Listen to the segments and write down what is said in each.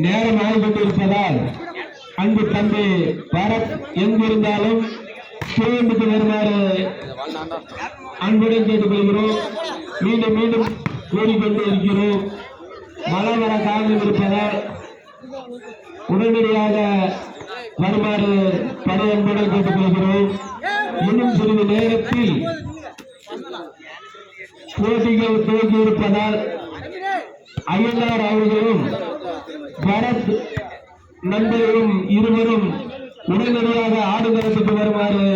நேரம் ஆகிக்கொண்டிருப்பதால் அன்பு தம்பி பரத் எங்கிருந்தாலும் ஸ்டேண்டுக்கு வருமாறு அன்புடன் கேட்டுக்கொள்கிறோம். மீண்டும் மீண்டும் கூறிக்கொண்டு இருக்கிறோம். மழை வர காரணம் இருப்பதால் உடனடியாக வருமாறு படை அன்புடன் கேட்டுக்கொள்கிறோம். இன்னும் சிறிது நேரத்தில் போட்டிகள் துவங்கி இருப்பதால் ஐயனார் அவர்களும் பரத் நண்பர்களும் இருவரும் உடனடியாக ஆடுகளத்துக்கு வருமாறு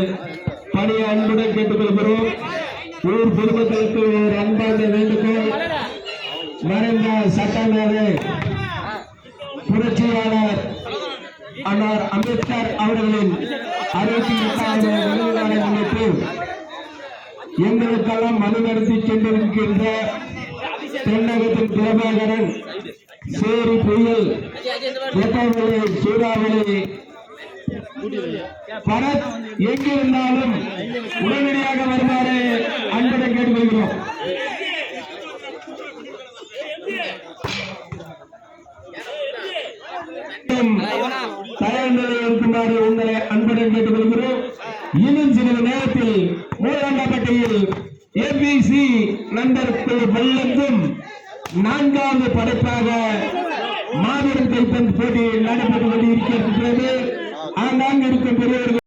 பணிய அன்புடன் கேட்டுக்கொள்கிறோம். ஊர் பொதுமக்களுக்கு ஒரு அன்பான வேண்டுகோள். மறைந்த சட்டமேதை புரட்சியாளர் அண்ணார் அம்பேத்கர் அவர்களின் 68வது நினைவு நாளை முன்னிட்டு எங்களுக்கெல்லாம் மனு நடத்தி சென்றிருக்கின்ற தென்னகத்தின் பிரபாகரன், சேரி புயல், வெப்பமழை, சூறாவளி, பரத் எங்கிருந்தாலும் உடனடியாக வருமாறு அன்புடன் கேட்டுக்கொள்கிறோம். தயார் இருக்குமாறு உங்களை அன்புடன் கேட்டுக்கொள்கிறோம். இன்னும் சிறிது நேரத்தில் மூலாண்டப்பட்டியில் ஏபிசி நண்பர்கள் வெள்ளத்தும் 4வது படைப்பாக மாபெரும் கைப்பந்து போட்டி நடைபெற்றுக் கொண்டிருக்கிறது. ஆனால் இருக்கும் பெரியவர்கள்